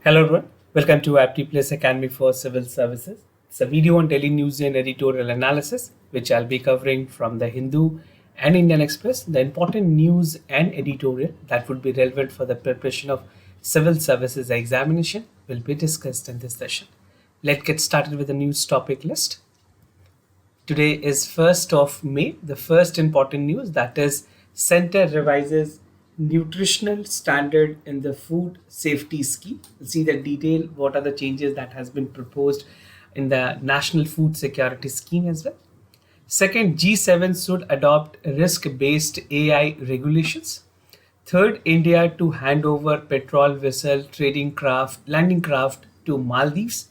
Hello everyone, welcome to Apti Plus Academy for Civil Services. It's a video on daily news and editorial analysis, which I'll be covering from the Hindu and Indian Express, the important news and editorial that would be relevant for the preparation of civil services examination will be discussed in this session. Let's get started with the news topic list. Today is 1st of May. The first important news, that is Center revises nutritional standard in the food safety scheme. We'll see the detail, what are the changes that has been proposed in the national food security scheme as well. Second, G7 should adopt risk-based AI regulations. Third, India to hand over petrol vessel landing craft to Maldives.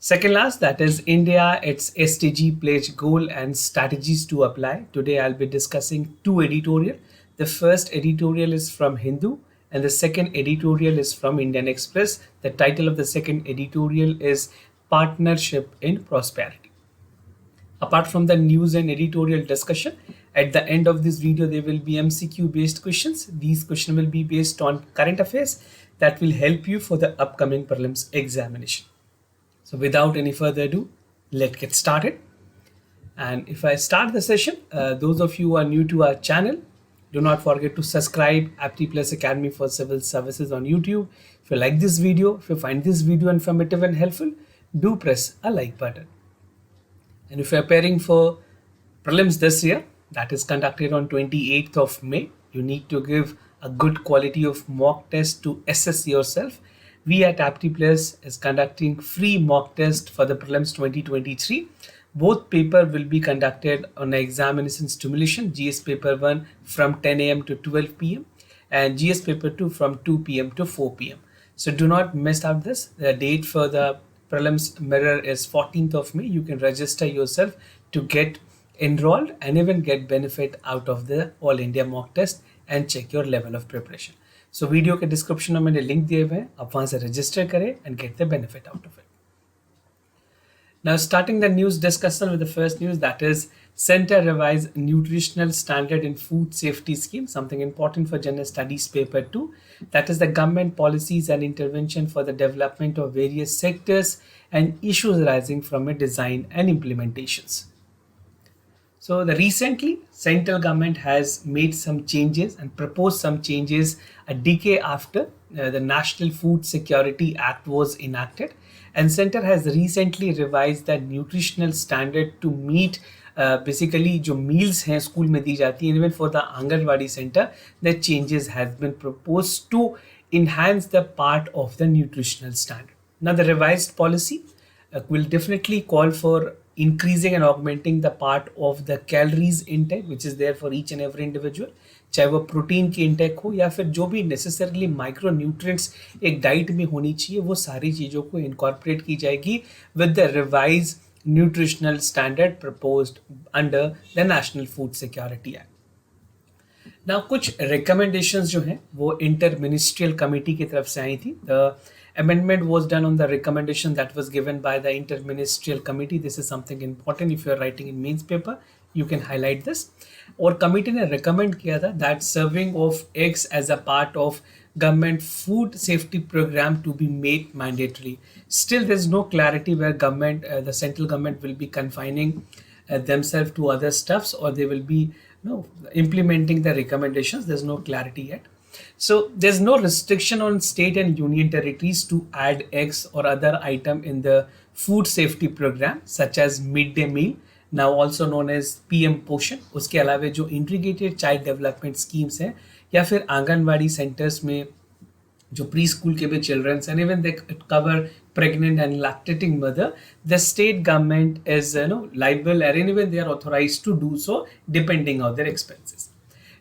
Second last, that is India, its SDG pledge goal and strategies to apply. Today I'll be discussing two editorial. The first editorial is from Hindu and the second editorial is from Indian Express. The title of the second editorial is Partnership in Prosperity. Apart from the news and editorial discussion, at the end of this video there will be MCQ based questions. These questions will be based on current affairs that will help you for the upcoming prelims examination. So without any further ado, let's get started. And if I start the session, those of you who are new to our channel, do not forget to subscribe Apti Plus Academy for Civil Services on YouTube. If you like this video, if you find this video informative and helpful, do press a like button. And if you are preparing for prelims this year, that is conducted on 28th of May, you need to give a good quality of mock test to assess yourself. We at Apti Plus is conducting free mock test for the prelims 2023. Both paper will be conducted on examination stimulation. GS paper 1 from 10 a.m. to 12 p.m. and GS paper 2 from 2 p.m. to 4 p.m. So do not miss out this. The date for the prelims mirror is 14th of May. You can register yourself to get enrolled and even get benefit out of the All India mock test and check your level of preparation. So video के description में मैंने link दिए हुए हैं, आप वहां से register करें and get the benefit out of it. Now starting the news discussion with the first news, that is Center revise nutritional standard in food safety scheme, something important for general studies paper 2. That is the government policies and intervention for the development of various sectors and issues arising from a design and implementations. So the recently central government has made some changes and proposed some changes a decade after the National Food Security Act was enacted, and center has recently revised the nutritional standard to meet basically जो meals हैं school में दी जाती हैं, even for the Anganwadi center, the changes have been proposed to enhance the part of the nutritional standard. Now the revised policy will definitely call for increasing and augmenting the part of the calories intake which is there for each and every individual, चाहे वो protein की intake हो या फिर जो भी necessarily micro nutrients एक diet में होनी चाहिए, वो सारी चीज़ों को इनकॉर्पोरेट की जाएगी with the revise nutritional standard proposed under the national food security act. Now कुछ रिकमेंडेशंस जो हैं वो इंटर मिनिस्ट्रियल कमेटी की तरफ से आई थी. The amendment was done on the recommendation that was given by the interministerial committee. This is something important. If you are writing in mains paper, you can highlight this. और committee ने recommend किया था that serving of eggs as a part of government food safety program to be made mandatory. Still, there is no clarity where government, the central government will be confining themselves to other stuffs, or they will be implementing the recommendations. There's no clarity yet. So there's no restriction on state and union territories to add eggs or other item in the food safety program such as midday meal, now also known as PM Poshan. उसके अलावा जो integrated child development schemes हैं या फिर anganwadi centers में जो preschool के भी children and even they cover pregnant and lactating mother, the state government is liable and even they are authorized to do so depending on their expenses.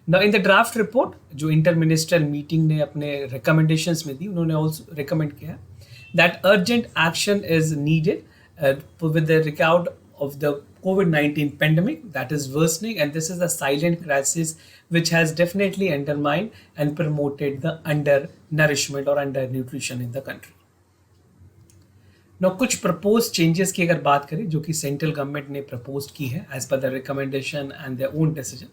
Now in the draft report जो interministerial meeting ने अपने recommendations में दी, उन्होंने also recommend किया that urgent action is needed with the account of the COVID-19 pandemic that is worsening, and this is a silent crisis which has definitely undermined and promoted the undernourishment or undernutrition in the country. Now कुछ proposed changes की अगर बात करें जो कि central government ने proposed की है as per the recommendation and their own decision.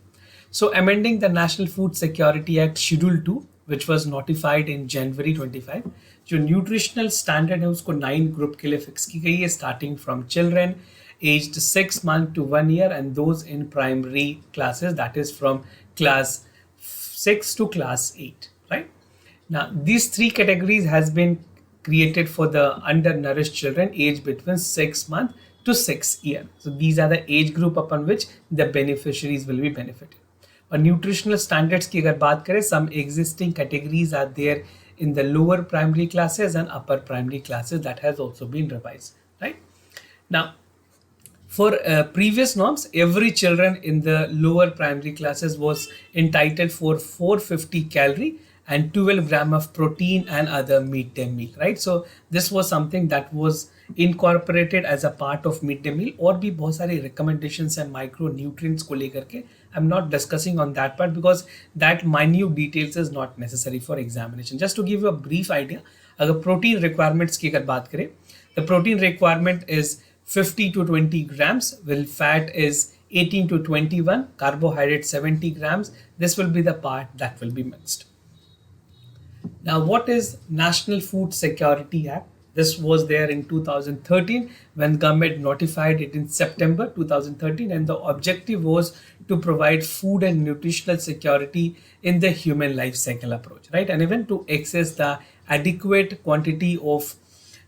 So amending the National Food Security Act Schedule 2, which was notified in January 25, जो न्यूट्रिशनल स्टैंडर्ड है उसको 9 ग्रुप के लिए फिक्स की गई है, starting from children aged 6 months to 1 year and those in primary classes, that is from class 6 to class 8, right? Now these three categories has been created for the undernourished children aged between 6 months to 6 year. So these are the age group upon which the beneficiaries will be benefited. और nutritional standards की अगर बात करें, some existing categories are there in the lower primary classes and upper primary classes that has also been revised, right? Now for previous norms, every children in the lower primary classes was entitled for 450 calorie and 12 gram of protein and other midday meal, right? So this was something that was incorporated as a part of midday meal. और भी बहुत सारे recommendations and micronutrients को लेकर के I'm not discussing on that part because that minute details is not necessary for examination. Just to give you a brief idea, अगर protein requirements की अगर बात करें, the protein requirement is 50 to 20 grams, while fat is 18 to 21, carbohydrate 70 grams. This will be the part that will be mixed. Now, what is National Food Security Act? This was there in 2013 when government notified it in September 2013, and the objective was to provide food and nutritional security in the human life cycle approach, right? And even to access the adequate quantity of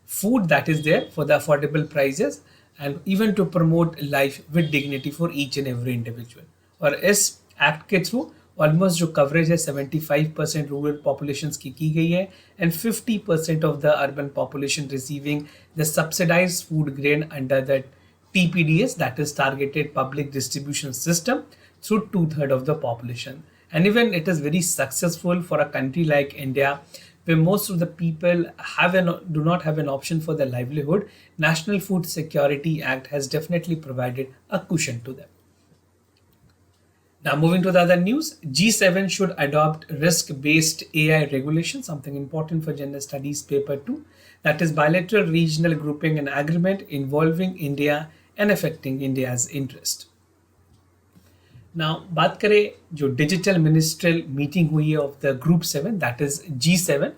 food that is there for the affordable prices, and even to promote life with dignity for each and every individual. और इस act के through almost जो coverage है 75% rural population की गई है and 50% of the urban population receiving the subsidised food grain under the TPDS, that is targeted public distribution system, through 2/3 of the population. And even it is very successful for a country like India, where most of the people do not have an option for their livelihood. National Food Security Act has definitely provided a cushion to them. Now moving to the other news, G7 should adopt risk-based AI regulation, something important for Gender Studies paper 2, that is bilateral regional grouping and agreement involving India and affecting India's interest. Now बात करें जो digital ministerial meeting हुई है of the group 7, that is G7,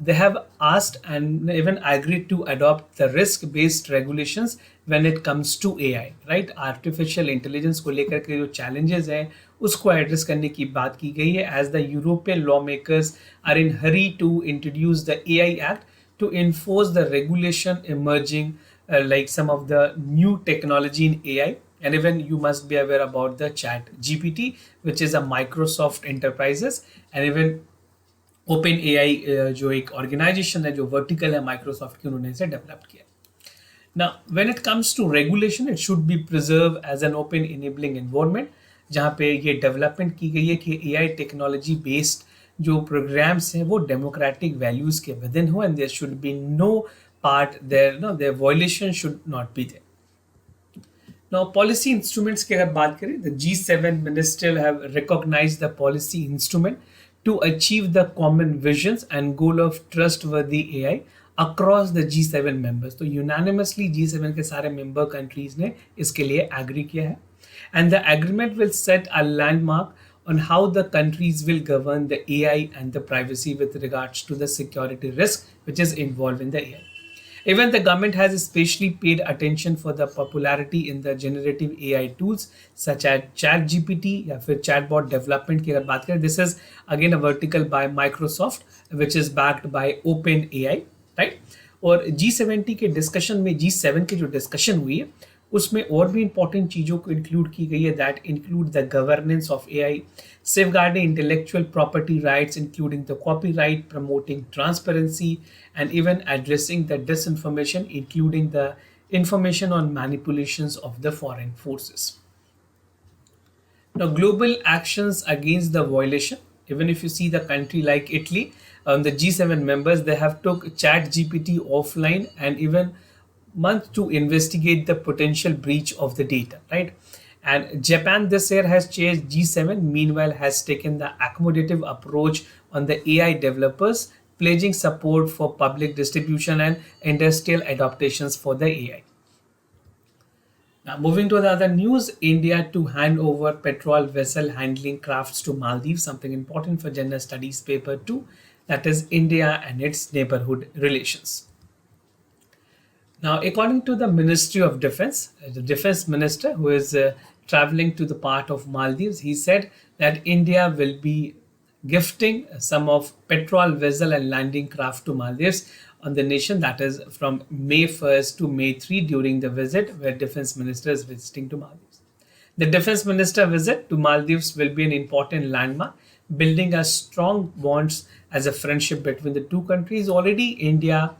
they have asked and even agreed to adopt the risk-based regulations when it comes to AI, right? Artificial intelligence को लेकर के जो challenges हैं उसको एड्रेस करने की बात की गई है, as the European lawmakers are in hurry to introduce the AI Act to enforce the regulation emerging like some of the new technology in AI. And even you must be aware about the Chat GPT, which is a Microsoft Enterprises, and even OpenAI जो एक organisation है जो vertical है Microsoft की, उन्होंने इसे develop किया. Now, when it comes to regulation, it should be preserved as an open enabling environment, जहाँ पे ये डेवलपमेंट की गई है कि AI टेक्नोलॉजी बेस्ड जो प्रोग्राम्स हैं वो डेमोक्रेटिक वैल्यूज के विदिन हो, and there should be no part there, no there violation should not be there. Now, policy instruments की अगर बात करें, the G7 ministers have recognized the policy instrument to achieve the common visions and goal of trustworthy AI across the G7 members. तो unanimously G7 के सारे member countries ने इसके लिए agree किया है, and the agreement will set a landmark on how the countries will govern the AI and the privacy with regards to the security risk which is involved in the AI. Even the government has especially paid attention for the popularity in the generative AI tools such as ChatGPT या फिर chatbot development की अगर बात करें. This is again a vertical by Microsoft which is backed by OpenAI, right? और G70 के discussion में G7 की जो डिस्कशन हुई है उसमें और भी इंपॉर्टेंट चीज़ों को इंक्लूड की गई है, that include the governance of AI, safeguarding intellectual property rights including the copyright, promoting transparency, and even addressing the disinformation including the information on manipulations of the foreign forces. Now, global actions against the violation, even if you see the country like Italy, the G7 members, they have took ChatGPT offline and even month to investigate the potential breach of the data, right? And Japan this year has changed G7, meanwhile has taken the accommodative approach on the AI developers, pledging support for public distribution and industrial adaptations for the AI. Now, moving to the other news, India to hand over petrol vessel handling crafts to Maldives, something important for Gender Studies paper 2. that is India and its neighborhood relations. Now, according to the Ministry of Defense, the defense minister who is traveling to the part of Maldives, he said that India will be gifting some of petrol vessel and landing craft to Maldives on the nation, that is from May 1st to May 3 during the visit where defense minister is visiting to Maldives. The defense minister visit to Maldives will be an important landmark, building a strong bonds as a friendship between the two countries. Already India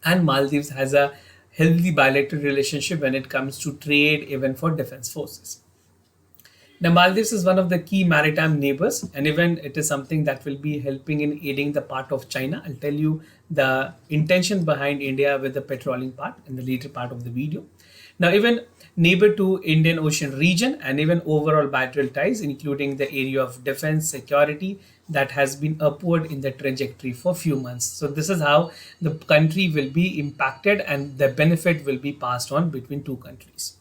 and Maldives has a healthy bilateral relationship when it comes to trade, even for defense forces. Now, Maldives is one of the key maritime neighbors, and even it is something that will be helping in aiding the part of China. I'll tell you the intention behind India with the patrolling part in the later part of the video. Now, even neighbor to Indian Ocean region and even overall bilateral ties, including the area of defense security that has been upward in the trajectory for few months. So this is how the country will be impacted and the benefit will be passed on between two countries.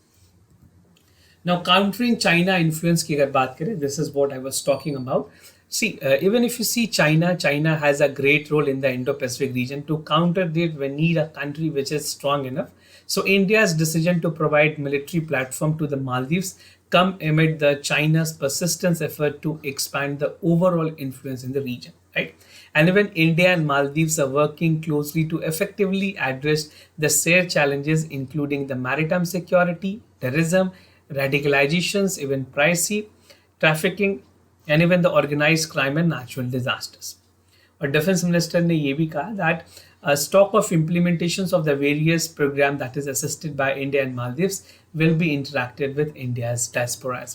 Now, countering China influence की अगर बात करें, this is what I was talking about. See, even if you see China, China has a great role in the Indo-Pacific region. To counter this, we need a country which is strong enough. So India's decision to provide military platform to the Maldives come amid the China's persistent effort to expand the overall influence in the region, right? And even India and Maldives are working closely to effectively address the shared challenges, including the maritime security, terrorism, radicalizations, even privacy, trafficking, and even the organized crime and natural disasters. और defence minister ने ये भी कहा that a stock of implementations of the various program that is assisted by India and Maldives will be interacted with India's diaspora.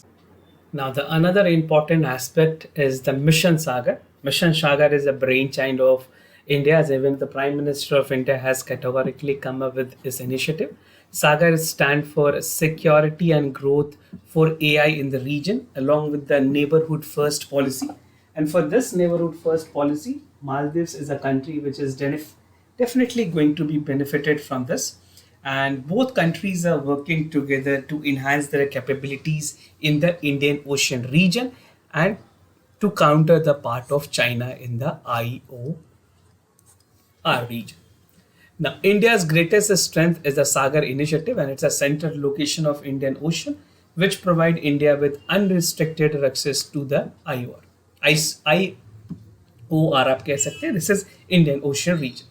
Now, the another important aspect is the Mission SAGAR. Mission SAGAR is a brainchild of India, as even the Prime Minister of India has categorically come up with this initiative. SAGAR stands for Security and Growth for AI in the region, along with the Neighborhood First policy. And for this Neighborhood First policy, Maldives is a country which is definitely going to be benefited from this. And both countries are working together to enhance their capabilities in the Indian Ocean region and to counter the part of China in the IOR region. Now, India's greatest strength is the SAGAR initiative, and it's a central location of Indian Ocean, which provide India with unrestricted access to the IOR. IOR आप कह सकते हैं. This is Indian Ocean region.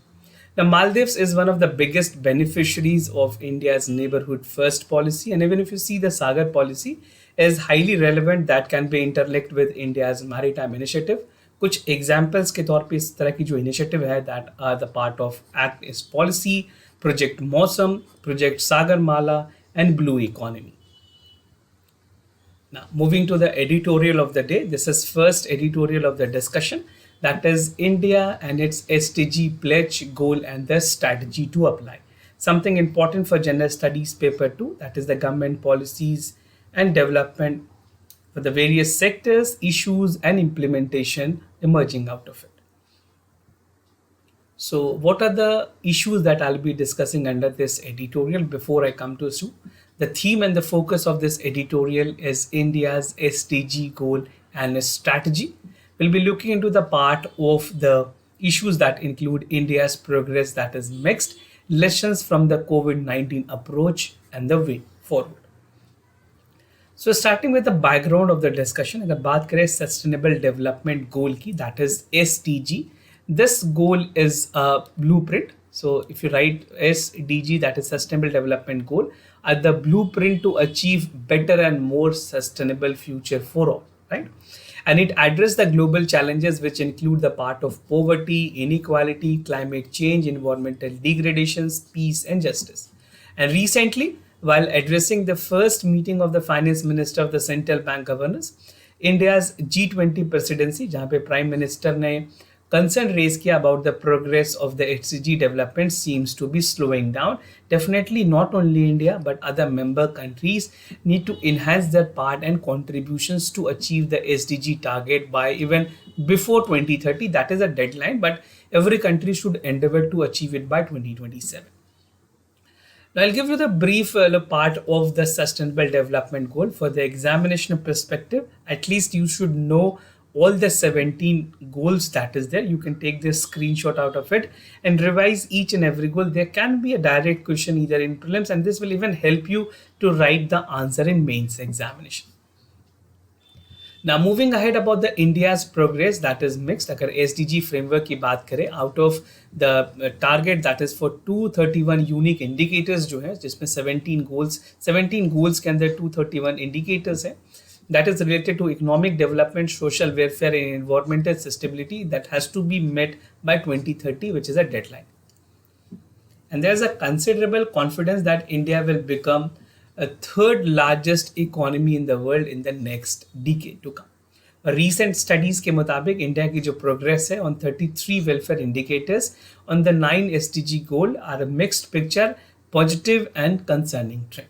Now, Maldives is one of the biggest beneficiaries of India's neighborhood first policy, and even if you see the SAGAR policy is highly relevant that can be interlinked with India's maritime initiative. कुछ examples के तौर पे इस तरह की जो initiative है that are the part of act east policy, project Mausam, project Sagarmala and blue economy. Now, moving to the editorial of the day, this is first editorial of the discussion, that is India and its SDG pledge, goal and the strategy to apply. Something important for general studies paper 2, that is the government policies and development for the various sectors, issues and implementation emerging out of it. So what are the issues that I'll be discussing under this editorial before I come to you? The theme and the focus of this editorial is India's SDG goal and strategy. We'll be looking into the part of the issues that include India's progress that is mixed, lessons from the COVID-19 approach and the way forward. So starting with the background of the discussion, अगर बात करें sustainable development goal की, that is SDG. This goal is a blueprint. So if you write SDG, that is sustainable development goal, are the blueprint to achieve better and more sustainable future for all, right? And it addresses the global challenges which include the part of poverty, inequality, climate change, environmental degradations, peace and justice. And recently, while addressing the first meeting of the finance minister of the central bank governors, India's G20 presidency, जहाँ पे Prime Minister ने concern raise किया about the progress of the SDG development seems to be slowing down. Definitely not only India but other member countries need to enhance their part and contributions to achieve the SDG target by even before 2030. That is a deadline, but every country should endeavor to achieve it by 2027. Now, I'll give you the brief part of the Sustainable Development Goal. For the examination perspective, at least you should know all the 17 goals that is there. You can take this screenshot out of it and revise each and every goal. There can be a direct question either in prelims, and this will even help you to write the answer in mains examination. Now moving ahead about the India's progress, that is mixed. अगर SDG framework की बात करें, out of the target that is for 231 unique indicators जो है, जिसमें 17 goals के अंदर 231 indicators है, that is related to economic development, social welfare and environmental sustainability that has to be met by 2030, which is a deadline. And there is a considerable confidence that India will become a third largest economy in the world in the next decade to come. Recent studies के मुताबिक India की जो progress है on 33 welfare indicators on the 9 SDG goal are a mixed picture, positive and concerning trend.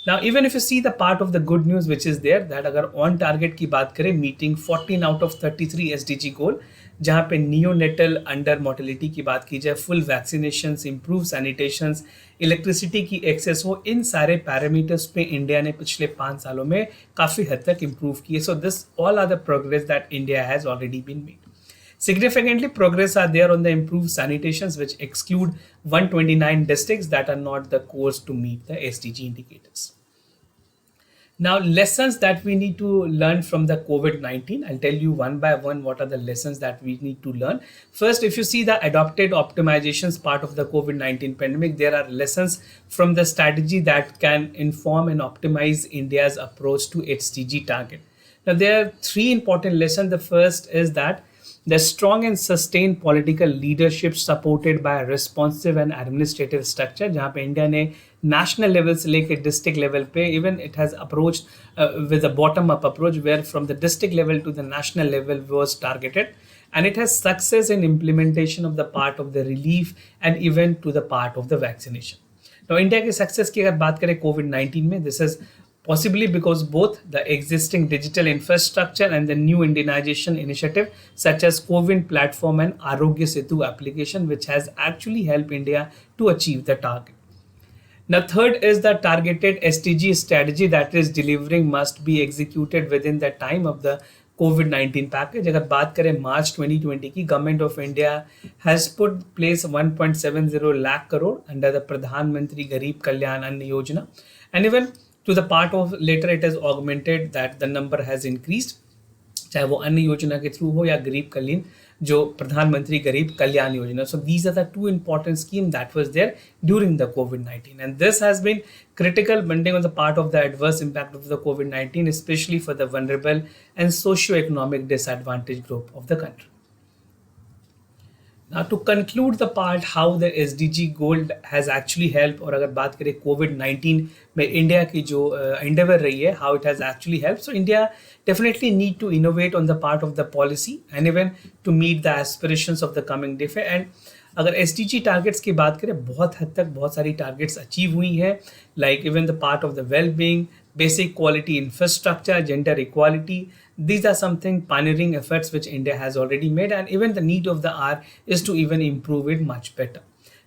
Now, even if you see the part of the good news which is there, that अगर on target की बात करें, meeting 14 out of 33 SDG goal, जहाँ पे neonatal under mortality की बात की जाए, full vaccinations, improve sanitations, electricity की access हो, इन सारे parameters पे इंडिया ने पिछले 5 सालों में काफ़ी हद तक improve किए. So this all are the progress that India has already been made. Significantly, progress are there on the improved sanitations, which exclude 129 districts that are not the course to meet the SDG indicators. Now, lessons that we need to learn from the COVID-19. I'll tell you one by one what are the lessons that we need to learn. First, if you see the adopted optimizations part of the COVID-19 pandemic, there are lessons from the strategy that can inform and optimize India's approach to SDG target. Now, there are 3 important lessons. The first is that the strong and sustained political leadership supported by a responsive and administrative structure, जहाँ पे India ने national level से लेके district level पे, even it has approached with a bottom up approach where from the district level to the national level was targeted, and it has success in implementation of the part of the relief and even to the part of the vaccination. Now, India के success की अगर बात करें COVID-19 में, this is possibly because both the existing digital infrastructure and the new Indianization initiative such as COVID platform and Arogya Setu application, which has actually helped India to achieve the target. Now, third is the targeted SDG strategy that is delivering must be executed within the time of the COVID-19 package. अगर बात करें March 2020 की, Government of India has put place 1.70 lakh crore under the Pradhan Mantri Garib Kalyan Ann Yojana, and even to the part of later it has augmented that the number has increased, चाहे वो अन्न योजना के through हो या गरीब कल्याण जो प्रधानमंत्री गरीब Kalyan Yojana. So these are the 2 important schemes that was there during the COVID-19, and this has been critical bending on the part of the adverse impact of the COVID-19, especially for the vulnerable and socio-economic disadvantaged group of the country. Now, to conclude the part how the SDG goal has actually helped, और अगर बात करें COVID-19 में India की जो endeavor रही है, how it has actually helped. So India definitely need to innovate on the part of the policy and even to meet the aspirations of the coming decade. And अगर SDG targets की बात करें, बहुत हद तक बहुत सारी targets achieve हुई हैं, like even the part of the well-being, basic quality infrastructure, gender equality. These are something pioneering efforts which India has already made, and even the need of the hour is to even improve it much better.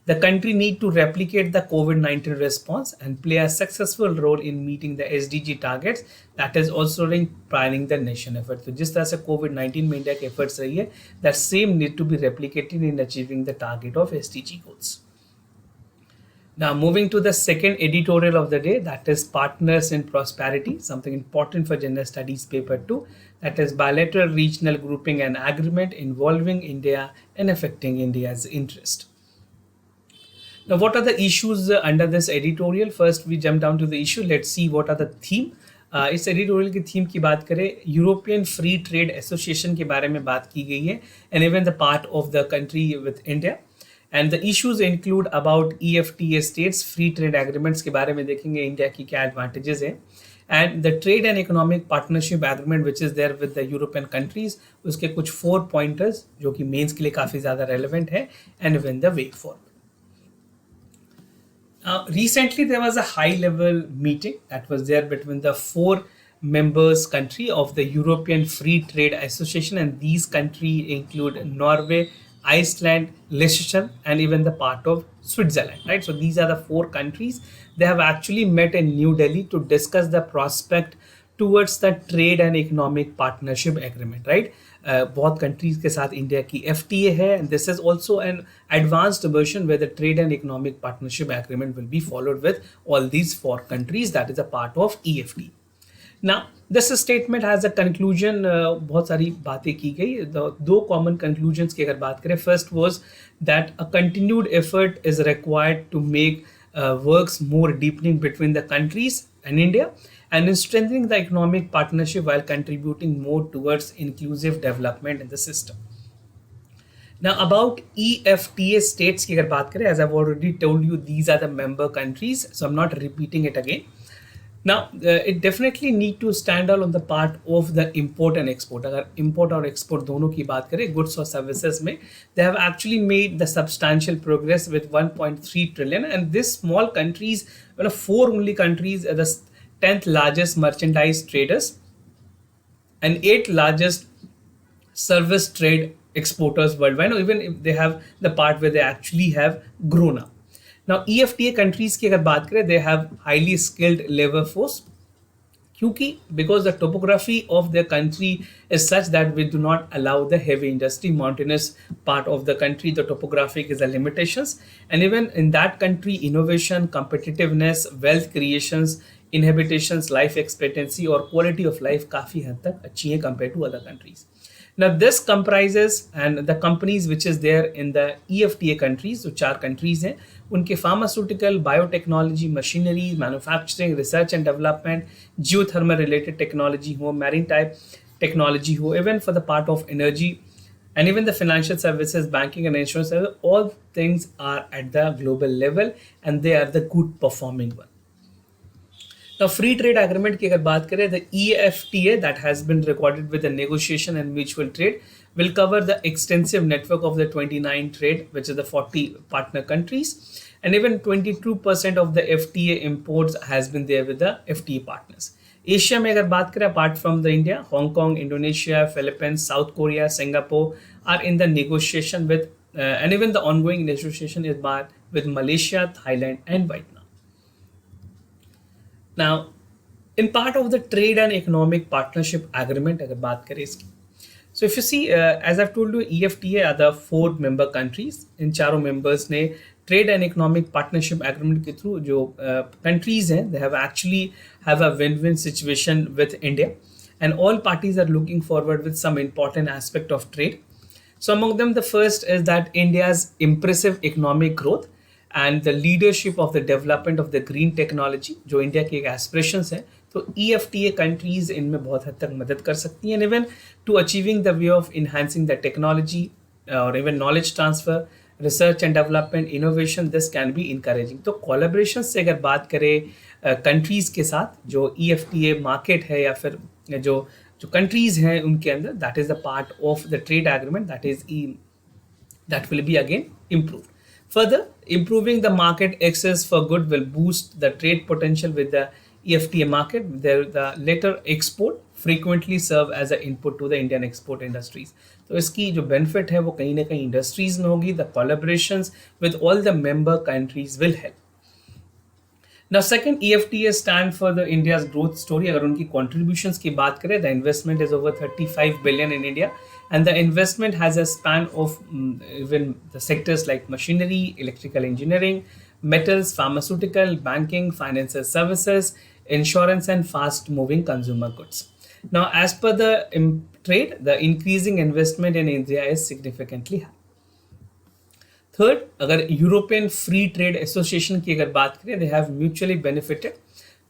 The country need to replicate the COVID-19 response and play a successful role in meeting the SDG targets, that is also planning the nation effort. So जिस तरह से COVID-19 में India के efforts रही है, that same need to be replicated in achieving the target of SDG goals. Now, moving to the second editorial of the day, that is Partners in Prosperity, something important for General Studies paper 2, that is bilateral regional grouping and agreement involving India and affecting India's interest. Now, what are the issues under this editorial? First, we jump down to the issue. Let's see what are the theme. इस editorial की theme की बात करें, European free trade association के बारे में बात की गई है, and even the part of the country with India. And the issues include about EFTA states, free trade agreements के बारे में देखेंगे इंडिया की क्या advantages है, and the trade and economic partnership agreement which is there with the European countries, उसके कुछ 4 pointers जो कि मेंस के लिए काफ़ी ज़्यादा relevant है, and even the way forward. Recently there was a high level meeting that was there between the 4 members country of the European Free Trade Association, and these countries include Norway, Iceland, Liechtenstein, and even the part of Switzerland, right? So these are the 4 countries. They have actually met in New Delhi to discuss the prospect towards the trade and economic partnership agreement, right? बहुत countries के साथ India की FTA है, and this is also an advanced version where the trade and economic partnership agreement will be followed with all these 4 countries. That is a part of EFTA. Now, this statement has a conclusion. बहुत सारी बातें की गई. The 2 common conclusions की अगर बात करें, first was that a continued effort is required to make works more deepening between the countries and India, and in strengthening the economic partnership while contributing more towards inclusive development in the system. Now, about EFTA states की अगर बात करें, as I've already told you, these are the member countries, so I'm not repeating it again. Now, it definitely need to stand out on the part of the import and export. अगर import और export दोनों की बात करें, goods और services में, they have actually made the substantial progress with 1.3 trillion, and these small countries, 4 only countries are the 10th largest merchandise traders and 8th largest service trade exporters worldwide, or even if they have the part where they actually have grown up. Now, EFTA countries की अगर बात करें, they have highly skilled labor force, क्योंकि because the topography of their country is such that we do not allow the heavy industry. Mountainous part of the country, the topographic is a limitations, and even in that country, innovation, competitiveness, wealth creations, inhabitations, life expectancy और quality of life काफ़ी हद तक अच्छी है compared to other countries. Now, this comprises and the companies which is there in the EFTA countries, जो 4 countries हैं, उनके pharmaceutical, biotechnology, machinery, manufacturing, research and development, geothermal related technology हो, marine type technology हो, even for the part of energy, and even the financial services, banking and insurance services, all things are at the global level and they are the good performing one. Now, free trade agreement की अगर बात करें, the EFTA that has been recorded with the negotiation and mutual trade will cover the extensive network of the 29 trade, which is the 40 partner countries, and even 22% of the FTA imports has been there with the FTA partners. Asia में अगर बात करें, apart from the India, Hong Kong, Indonesia, Philippines, South Korea, Singapore are in the negotiation with, and even the ongoing negotiation is with Malaysia, Thailand, and Vietnam. Now, in part of the trade and economic partnership agreement, अगर बात करें इसकी, so if you see, as I've told you, EFTA are the 4 member countries. इन चारों members ने trade and economic partnership agreement के through जो countries हैं, they have actually have a win-win situation with India, and all parties are looking forward with some important aspect of trade. So among them, the first is that India's impressive economic growth and the leadership of the development of the green technology, जो India की एक aspirations है, तो EFTA countries इनमें बहुत हद तक मदद कर सकती हैं, and even to achieving the way of enhancing the technology or even knowledge transfer, research and development, innovation, this can be encouraging. तो collaborations से अगर बात करें countries के साथ, जो EFTA market है या फिर जो countries हैं उनके अंदर, that is the part of the trade agreement that will be again improved. Further, improving the market access for good will boost the trade potential with the EFTA market. The latter export frequently serve as an input to the Indian export industries. तो इसकी जो benefit है वो कहीं ना कहीं industries में होगी. The collaborations with all the member countries will help. Now, second, EFTA stand for the India's growth story. अगर उनकी contributions की बात करें, the investment is over 35 billion in India, and the investment has a span of even the sectors like machinery, electrical engineering, metals, pharmaceutical, banking, financial services, insurance, and fast-moving consumer goods. Now, as per the trade, the increasing investment in India is significantly high. Third, अगर European free trade association की अगर बात करें, they have mutually benefited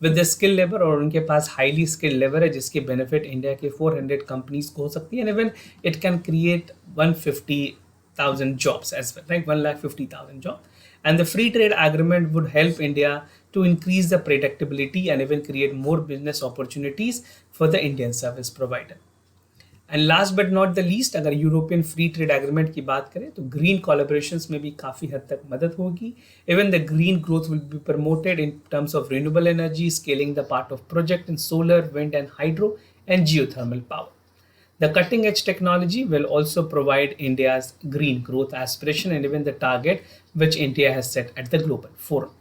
with the skill labour, और उनके पास highly skilled labour है जिसके benefit India के 400 कंपनीज को हो सकती है, and even it can create 150,000 jobs as well, right? 150,000 jobs. And the free trade agreement would help India to increase the predictability and even create more business opportunities for the Indian service provider. And last but not the least, अगर European free trade agreement की बात करें तो green collaborations में भी काफ़ी हद तक मदद होगी. Even the green growth will be promoted in terms of renewable energy, scaling the part of project in solar, wind and hydro and geothermal power. The cutting edge technology will also provide India's green growth aspiration and even the target which India has set at the global forum.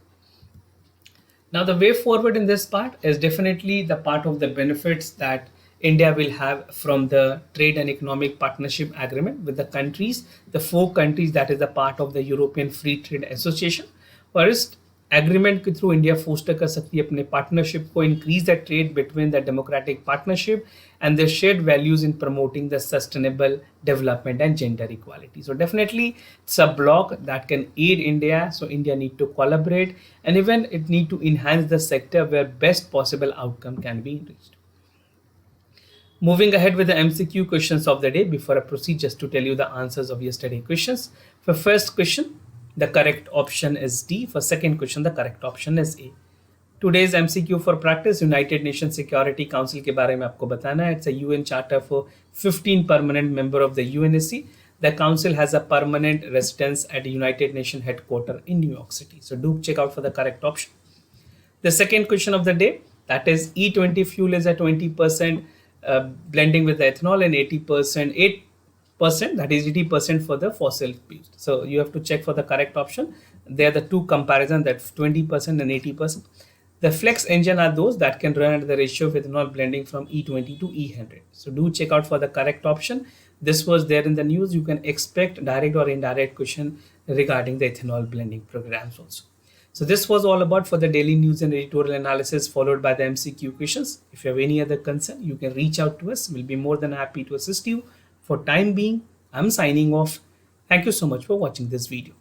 Now, the way forward in this part is definitely the part of the benefits that India will have from the trade and economic partnership agreement with the countries, the four countries that is a part of the European Free Trade Association. First, agreement के through India poster कर सकती है अपने partnership को increase the trade between the democratic partnership and their shared values in promoting the sustainable development and gender equality. So definitely it's a block that can aid India. So India need to collaborate and even it need to enhance the sector where best possible outcome can be reached. Moving ahead with the MCQ questions of the day, before I proceed, just to tell you the answers of yesterday questions. For first question, the correct option is D. For second question, the correct option is A. Today's MCQ for practice, United Nations Security Council के बारे में आपको बताना है. It's a UN charter for 15 permanent member of the UNSC. The council has a permanent residence at United Nations headquarters in New York City. So do check out for the correct option. The second question of the day, that is E20 fuel is at 20% blending with the ethanol and 8%, that is 80% for the fossil fuels. So you have to check for the correct option. They are the two comparisons, that 20% and 80%. The flex engine are those that can run at the ratio of ethanol blending from E20 to E100. So do check out for the correct option. This was there in the news. You can expect direct or indirect question regarding the ethanol blending programs also. So this was all about for the daily news and editorial analysis followed by the MCQ questions. If you have any other concern, you can reach out to us. We'll be more than happy to assist you. For time being, I'm signing off. Thank you so much for watching this video.